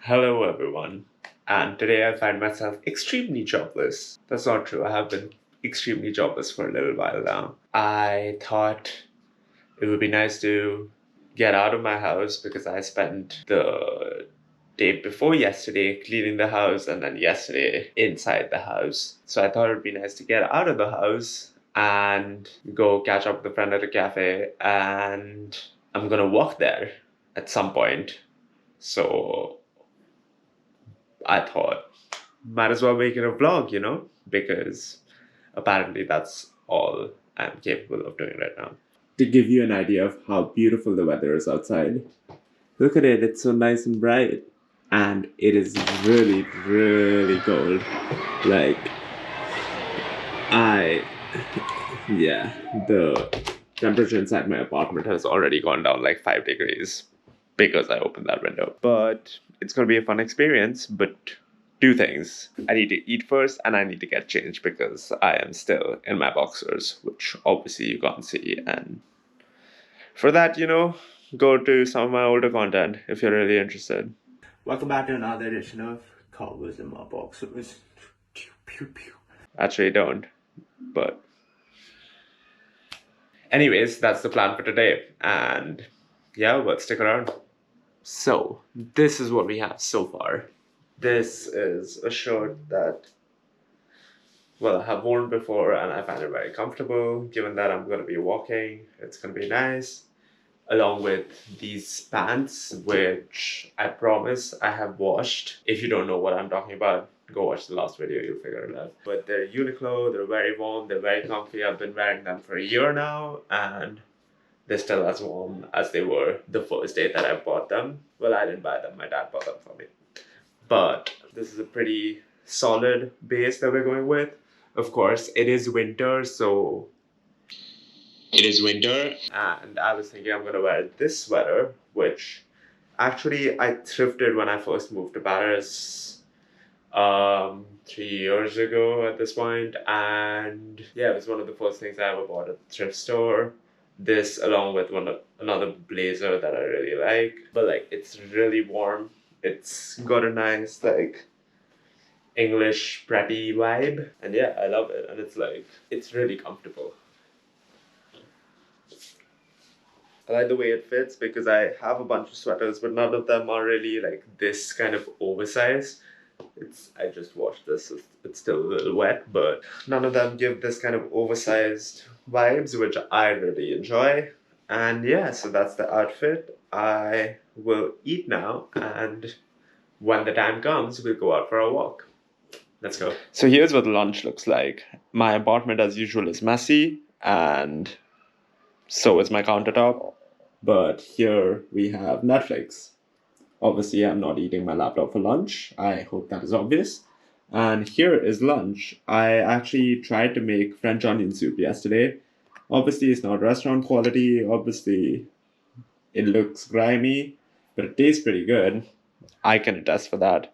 Hello, everyone. And today I find myself extremely jobless. That's not true. I have been extremely jobless for a little while now. I thought it would be nice to get out of my house because I spent the day before yesterday cleaning the house and then yesterday inside the house. So I thought it would be nice to get out of the house and go catch up with a friend at a cafe. And I'm gonna walk there at some point. So I thought, might as well make it a vlog, because apparently that's all I'm capable of doing right now. To give you an idea of how beautiful the weather is outside, look at it, it's so nice and bright. And it is really, really cold. Like, I, yeah, the temperature inside my apartment has already gone down like 5 degrees because I opened that window. But it's going to be a fun experience, but two things. I need to eat first and I need to get changed because I am still in my boxers, which obviously you can't see. And for that, go to some of my older content if you're really interested. Welcome back to another edition of Cowboys in My Boxers. Pew, pew. Actually, don't. But anyways, that's the plan for today. And yeah, well, stick around. So, this is what we have so far. This is a shirt that, well, I have worn before and I find it very comfortable. Given that I'm going to be walking, it's going to be nice. Along with these pants, which I promise I have washed. If you don't know what I'm talking about, go watch the last video, you'll figure it out. But they're Uniqlo, they're very warm, they're very comfy. I've been wearing them for a year now and they're still as warm as they were the first day that I bought them. Well, I didn't buy them, my dad bought them for me. But this is a pretty solid base that we're going with. Of course, it is winter, so it is winter. And I was thinking I'm going to wear this sweater, which actually I thrifted when I first moved to Paris 3 years ago at this point. And yeah, it was one of the first things I ever bought at the thrift store. This along with another blazer that I really like. But like, it's really warm. It's got a nice like English preppy vibe. And yeah, I love it. And it's really comfortable. I like the way it fits because I have a bunch of sweaters, but none of them are really like this kind of oversized. I just washed this, it's still a little wet, but none of them give this kind of oversized vibes, which I really enjoy. And yeah, so that's the outfit. I will eat now, and when the time comes, we'll go out for a walk. Let's go. So here's what lunch looks like. My apartment, as usual, is messy, and so is my countertop. But here we have Netflix. Obviously, I'm not eating my laptop for lunch. I hope that is obvious. And here is lunch. I actually tried to make French onion soup yesterday. Obviously, it's not restaurant quality. Obviously, it looks grimy, but it tastes pretty good. I can attest for that.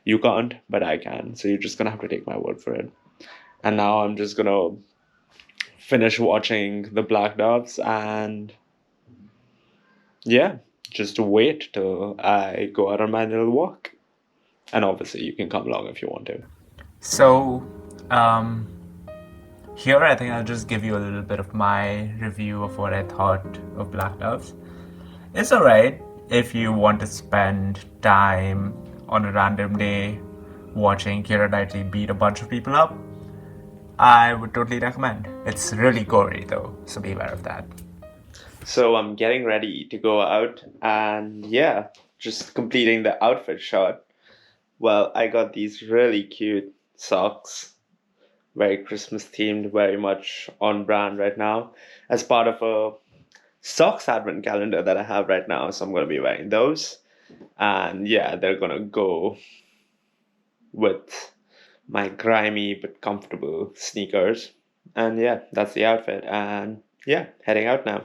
You can't, but I can. So you're just going to have to take my word for it. And now I'm just going to finish watching the BlackDoves and yeah, just wait till I go out on my little walk. And obviously you can come along if you want to. So, here I think I'll just give you a little bit of my review of what I thought of BlackDoves. It's alright if you want to spend time on a random day watching Keira Knightley beat a bunch of people up. I would totally recommend. It's really gory though, so be aware of that. So I'm getting ready to go out and yeah, just completing the outfit shot. Well, I got these really cute socks, very Christmas themed, very much on brand right now, as part of a socks advent calendar that I have right now. So I'm going to be wearing those. And yeah, they're going to go with my grimy but comfortable sneakers. And yeah, that's the outfit. And yeah, heading out now.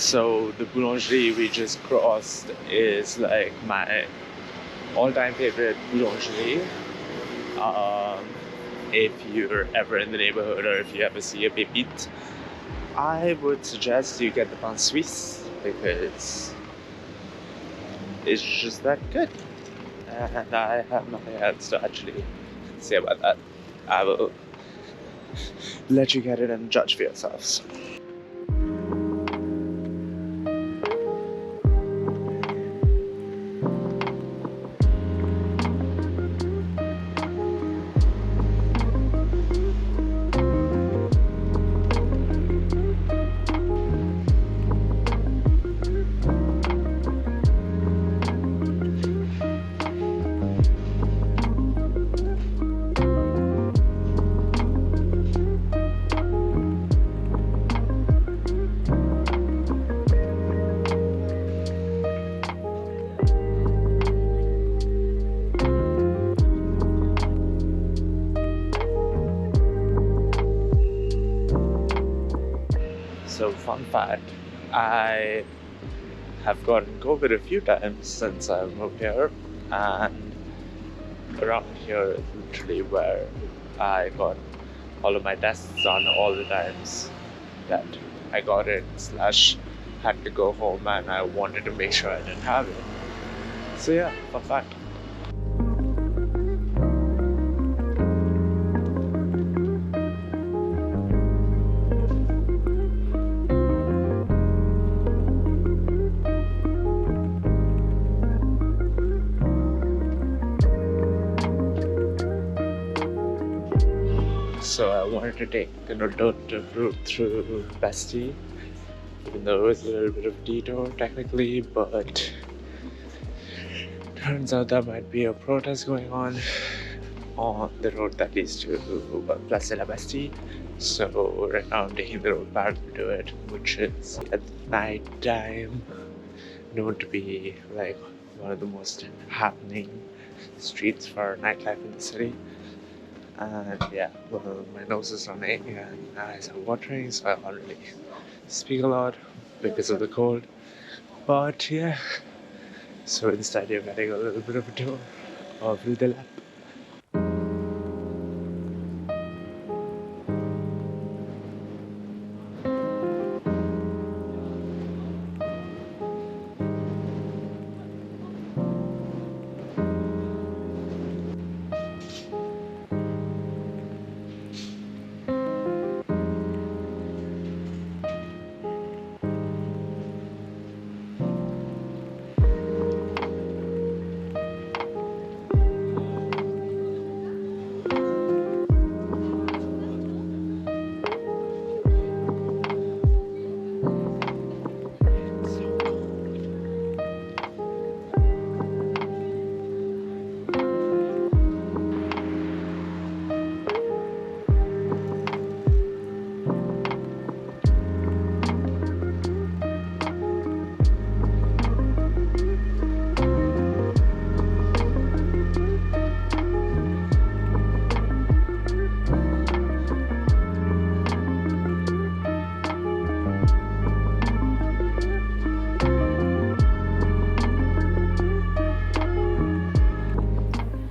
So the boulangerie we just crossed is like my all-time favorite boulangerie. If you're ever in the neighborhood or if you ever see a pépite, I would suggest you get the pain suisse because it's just that good. And I have nothing else to actually say about that. I will let you get it and judge for yourselves. So, fun fact, I have gotten COVID a few times since I've moved here, and around here is literally where I got all of my tests done all the times that I got it / had to go home, and I wanted to make sure I didn't have it. So yeah, fun fact. So I wanted to take an alternative route through Bastille, even though it was a little bit of a detour technically, but turns out there might be a protest going on the road that leads to Place de la Bastille. So right now I'm taking the road parallel to it, which is at night time known to be like one of the most happening streets for nightlife in the city. And yeah, well, my nose is running and my eyes are watering, so I can't really speak a lot because of the cold. But yeah, so instead you're getting a little bit of a tour of the Lappe.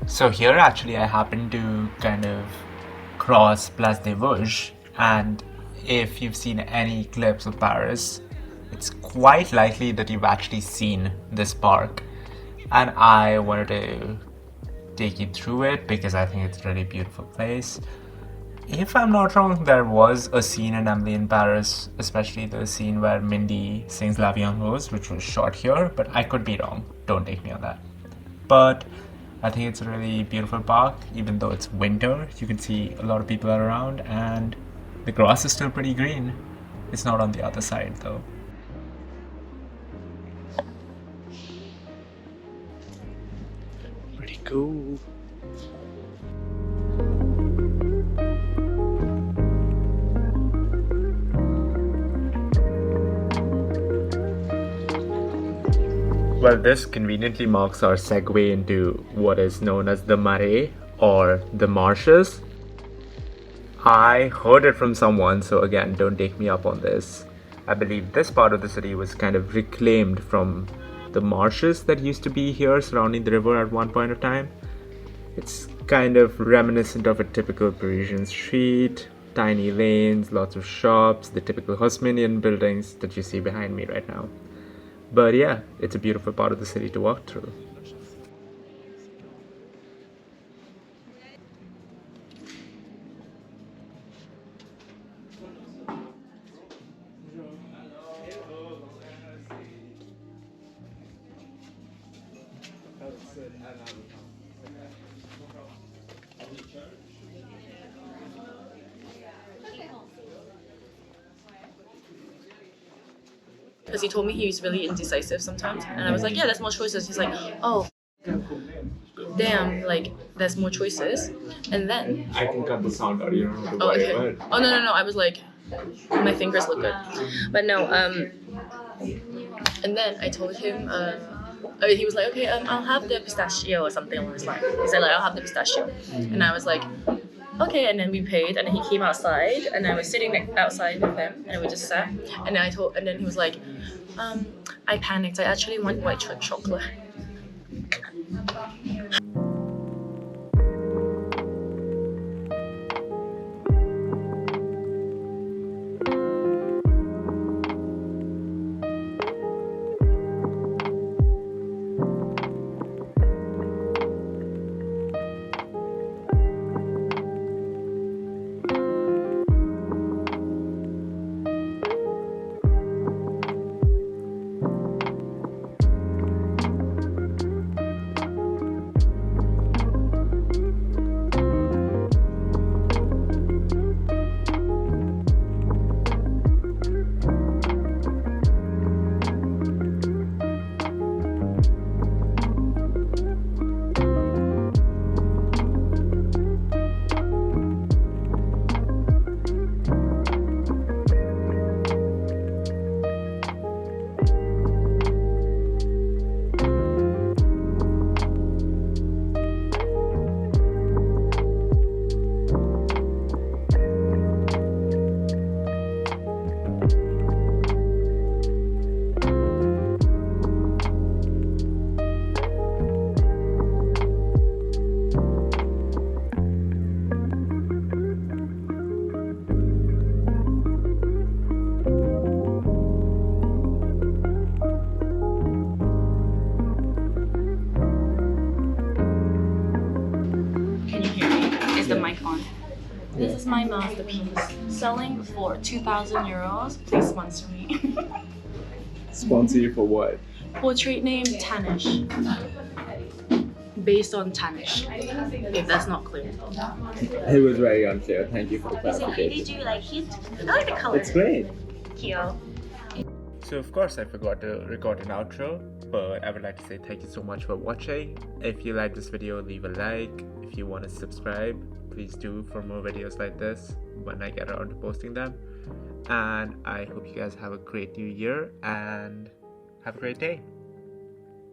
So here actually I happened to kind of cross Place des Vosges, and if you've seen any clips of Paris, it's quite likely that you've actually seen this park, and I wanted to take you through it because I think it's a really beautiful place. If I'm not wrong, there was a scene in Emily in Paris, especially the scene where Mindy sings La Vie en Rose, which was shot here, but I could be wrong. Don't take me on that. But I think it's a really beautiful park, even though it's winter. You can see a lot of people are around and the grass is still pretty green. It's not on the other side though. Pretty cool. Well, this conveniently marks our segue into what is known as the Marais or the marshes. I heard it from someone, so again, don't take me up on this. I believe this part of the city was kind of reclaimed from the marshes that used to be here surrounding the river at one point of time. It's kind of reminiscent of a typical Parisian street, tiny lanes, lots of shops, the typical Haussmannian buildings that you see behind me right now. But yeah, it's a beautiful part of the city to walk through. Because he told me he was really indecisive sometimes, and I was like, yeah, there's more choices. He's like, oh, damn, like there's more choices. And then I can cut the sound out, you don't have to oh, worry okay. about it. Oh no, I was like, my fingers look good, but no. And then I told him, he was like, okay, I'll have the pistachio or something along this line. He said like, I'll have the pistachio, and I was like, okay. And then we paid, and then he came outside, and I was sitting outside with him, and we just sat. And then he was like, I panicked. I actually want white chocolate. The mic on. This is my masterpiece, selling for 2,000 euros. Please sponsor me. Sponsor you for what? Portrait name Tanishk. Based on Tanishk. If that's not clear. It was very unclear. Thank you for the clarification. Did you like it? I like the color. It's great. Cute. So of course I forgot to record an outro, but I would like to say thank you so much for watching. If you like this video, leave a like. If you want to subscribe, please do for more videos like this when I get around to posting them. And I hope you guys have a great new year and have a great day.